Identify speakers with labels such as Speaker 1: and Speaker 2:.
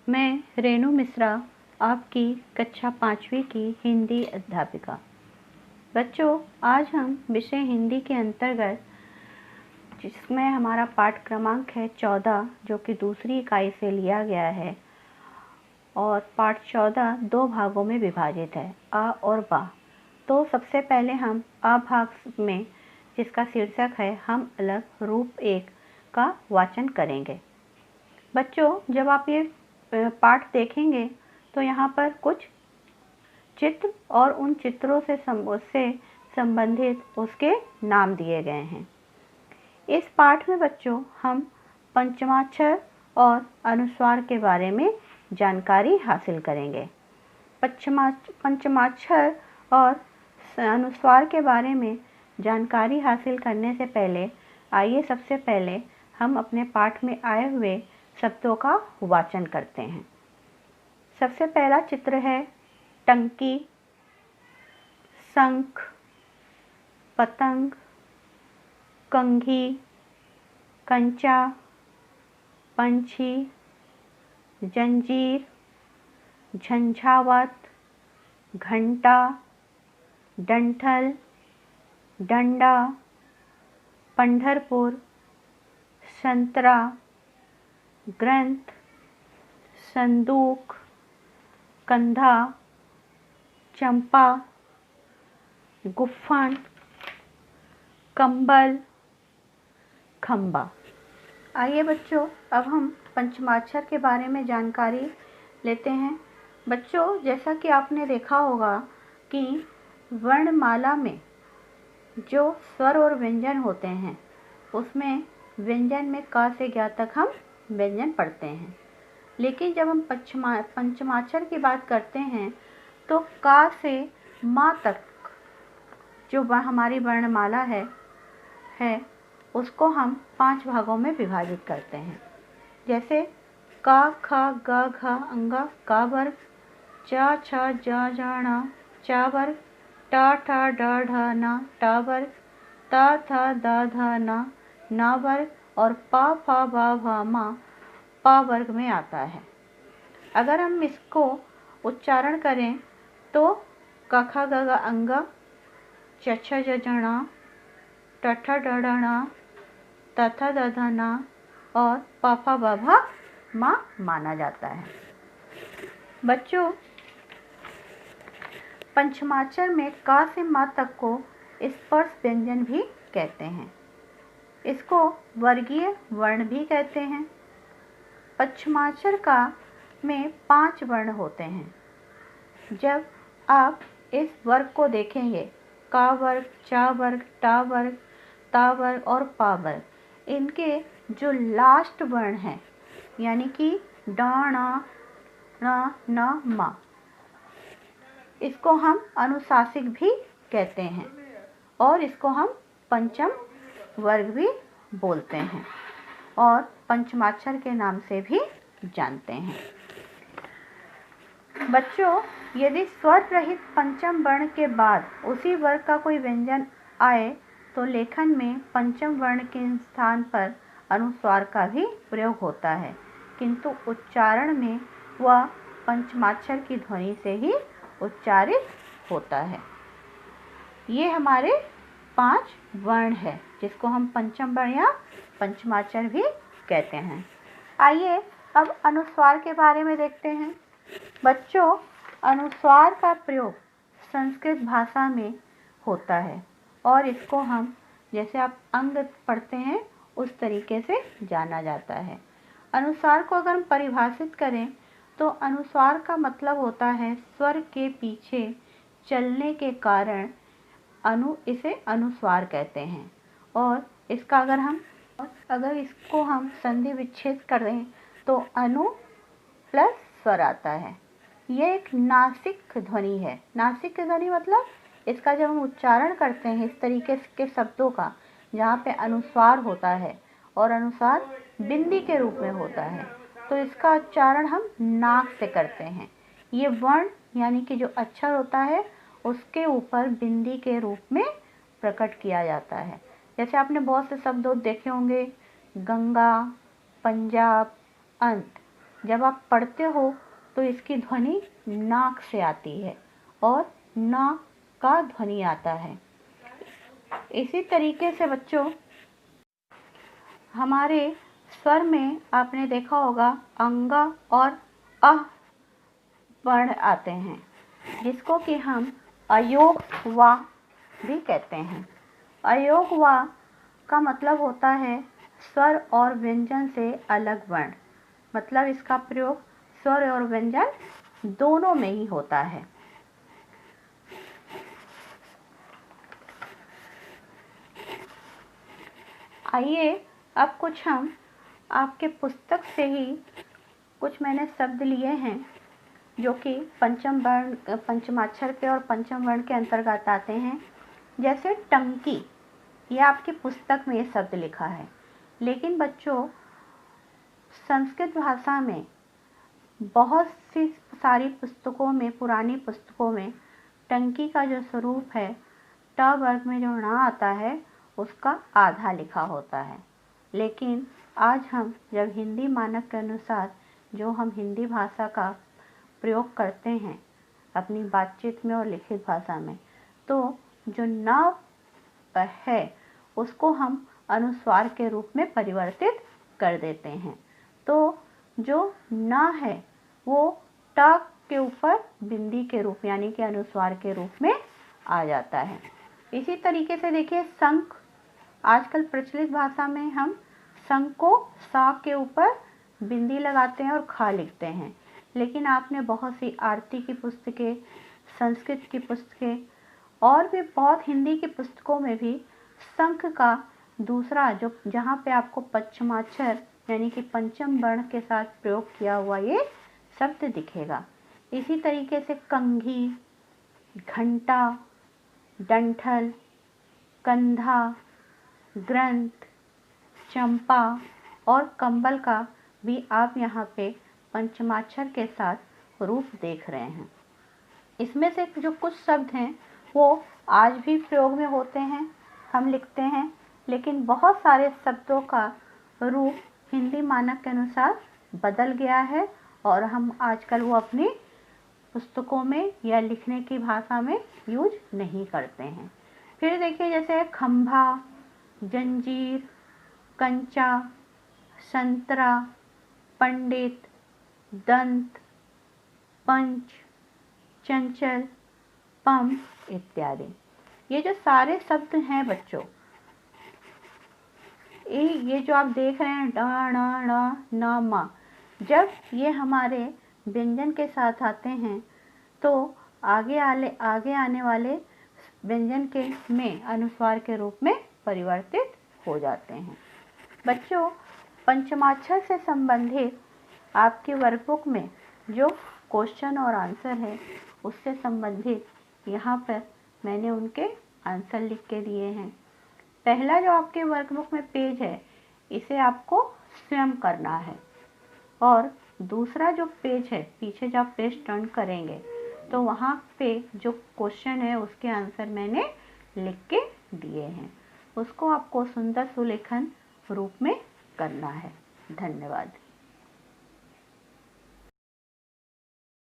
Speaker 1: मैं रेणु मिश्रा, आपकी कक्षा 5वीं की हिंदी अध्यापिका। बच्चों, आज हम विषय हिंदी के अंतर्गत, जिसमें हमारा पाठ क्रमांक है 14, जो कि दूसरी इकाई से लिया गया है, और पाठ 14 दो भागों में विभाजित है, आ और बा। तो सबसे पहले हम आ भाग में, जिसका शीर्षक है हम अलग रूप 1 का वाचन करेंगे। बच्चों, जब आप ये पाठ देखेंगे तो यहाँ पर कुछ चित्र और उन चित्रों से संबंधित उसके नाम दिए गए हैं। इस पाठ में बच्चों हम पंचमाक्षर और अनुस्वार के बारे में जानकारी हासिल करेंगे। पंचमाक्षर और अनुस्वार के बारे में जानकारी हासिल करने से पहले आइए सबसे पहले हम अपने पाठ में आए हुए शब्दों का वाचन करते हैं। सबसे पहला चित्र है टंकी, शंख, पतंग, कंघी, कंचा, पंछी, जंजीर, झंझावात, घंटा, डंठल, डंडा, पंढरपुर, संतरा, ग्रंथ, संदूक, कंधा, चंपा, गुफ़न, कंबल, खंबा। आइए बच्चों, अब हम पंचमाक्षर के बारे में जानकारी लेते हैं। बच्चों, जैसा कि आपने देखा होगा कि वर्णमाला में जो स्वर और व्यंजन होते हैं, उसमें व्यंजन में क से ज्ञ तक हम व्यंजन पढ़ते हैं। लेकिन जब हम पंचमाक्षर की बात करते हैं तो का से माँ तक जो हमारी वर्णमाला है उसको हम 5 भागों में विभाजित करते हैं। जैसे का, ख, ग, घ, अंगा, का वर्ग, च, छ, ज, ण, चा वर्ग, ट, ठ, ड, ढ, न, ट वर्ग, त, थ, द, ध, न वर्ग, और प, फ, ब, भ, म प वर्ग में आता है। अगर हम इसको उच्चारण करें तो क, ख, ग, घ, अंग, च, छ, ज, ण, ट, ठ, ड, ढ, न, त, थ, द, ध, न और प, फ, ब, भ, म माना जाता है। बच्चों, पंचमाक्षर में का से मा तक को स्पर्श व्यंजन भी कहते हैं। इसको वर्गीय वर्ण भी कहते हैं। पंचमाक्षर का में 5 वर्ण होते हैं। जब आप इस वर्ग को देखेंगे, का वर्ग, चा वर्ग, टा वर्ग, ता वर्ग और पा वर्ग, इनके जो लास्ट वर्ण हैं, यानी कि ड, ण, न, म, इसको हम अनुशासिक भी कहते हैं और इसको हम पंचम वर्ग भी बोलते हैं और पंचमाक्षर के नाम से भी जानते हैं। बच्चों, यदि स्वर रहित पंचम वर्ण के बाद उसी वर्ग का कोई व्यंजन आए तो लेखन में पंचम वर्ण के स्थान पर अनुस्वार का भी प्रयोग होता है, किंतु उच्चारण में वह पंचमाक्षर की ध्वनि से ही उच्चारित होता है। ये हमारे 5 वर्ण है, जिसको हम पंचम वर्ण या पंचमाक्षर भी कहते हैं। आइए अब अनुस्वार के बारे में देखते हैं। बच्चों, अनुस्वार का प्रयोग संस्कृत भाषा में होता है और इसको हम, जैसे आप अंग पढ़ते हैं, उस तरीके से जाना जाता है। अनुस्वार को अगर हम परिभाषित करें तो अनुस्वार का मतलब होता है स्वर के पीछे चलने के कारण इसे अनुस्वार कहते हैं। और इसका अगर इसको हम संधि विच्छेद करें तो अनु प्लस स्वर आता है। यह एक नासिक ध्वनि है। नासिक ध्वनि मतलब इसका जब हम उच्चारण करते हैं इस तरीके के शब्दों का, जहाँ पे अनुस्वार होता है और अनुस्वार बिंदी के रूप में होता है, तो इसका उच्चारण हम नाक से करते हैं। ये वर्ण यानी कि जो अक्षर होता है उसके ऊपर बिंदी के रूप में प्रकट किया जाता है। जैसे आपने बहुत से शब्द देखे होंगे, गंगा, पंजाब, अंत, जब आप पढ़ते हो तो इसकी ध्वनि नाक से आती है और ना का ध्वनि आता है। इसी तरीके से बच्चों हमारे स्वर में आपने देखा होगा अंगा और अह वर्ण आते हैं, जिसको कि हम अयोग वा भी कहते हैं। अयोग वा का मतलब होता है स्वर और व्यंजन से अलग वर्ण, मतलब इसका प्रयोग स्वर और व्यंजन दोनों में ही होता है। आइए अब कुछ हम आपके पुस्तक से ही कुछ मैंने शब्द लिए हैं जो कि पंचम वर्ण, पंचमाक्षर के और पंचम वर्ण के अंतर्गत आते हैं। जैसे टंकी, ये आपकी पुस्तक में ये शब्द लिखा है, लेकिन बच्चों संस्कृत भाषा में बहुत सी सारी पुस्तकों में, पुरानी पुस्तकों में टंकी का जो स्वरूप है ट वर्ग में जो ण आता है उसका आधा लिखा होता है। लेकिन आज हम जब हिंदी मानक के अनुसार जो हम हिंदी भाषा का प्रयोग करते हैं अपनी बातचीत में और लिखित भाषा में, तो जो न है उसको हम अनुस्वार के रूप में परिवर्तित कर देते हैं। तो जो न है वो ट के ऊपर बिंदी के रूप यानी कि अनुस्वार के रूप में आ जाता है। इसी तरीके से देखिए शंख, आजकल प्रचलित भाषा में हम शंख को सा के ऊपर बिंदी लगाते हैं और खा लिखते हैं, लेकिन आपने बहुत सी आरती की पुस्तकें, संस्कृत की पुस्तकें और भी बहुत हिंदी की पुस्तकों में भी शंख का दूसरा जो जहाँ पे आपको पंचमाक्षर यानी कि पंचम वर्ण के साथ प्रयोग किया हुआ ये शब्द दिखेगा। इसी तरीके से कंघी, घंटा, डंठल, कंधा, ग्रंथ, चंपा और कंबल का भी आप यहाँ पे पंचमाक्षर के साथ रूप देख रहे हैं। इसमें से जो कुछ शब्द हैं वो आज भी प्रयोग में होते हैं, हम लिखते हैं, लेकिन बहुत सारे शब्दों का रूप हिंदी मानक के अनुसार बदल गया है और हम आजकल वो अपनी पुस्तकों में या लिखने की भाषा में यूज नहीं करते हैं। फिर देखिए जैसे खंभा, जंजीर, कंचा, संतरा, पंडित, दंत, पंच, चंचल, पंप इत्यादि। ये जो सारे शब्द हैं बच्चों, ये जो आप देख रहे हैं ड, ण, ण, न, म, जब ये हमारे व्यंजन के साथ आते हैं तो आगे आने वाले व्यंजन के में अनुस्वार के रूप में परिवर्तित हो जाते हैं। बच्चों पंचमाक्षर से संबंधित आपकी वर्कबुक में जो क्वेश्चन और आंसर है उससे संबंधित यहाँ पर मैंने उनके आंसर लिख के दिए हैं। पहला जो आपके वर्कबुक में पेज है इसे आपको स्वयं करना है और दूसरा जो पेज है पीछे जब पेज टर्न करेंगे तो वहाँ पे जो क्वेश्चन है उसके आंसर मैंने लिख के दिए हैं, उसको आपको सुंदर सुलेखन रूप में करना है। धन्यवाद।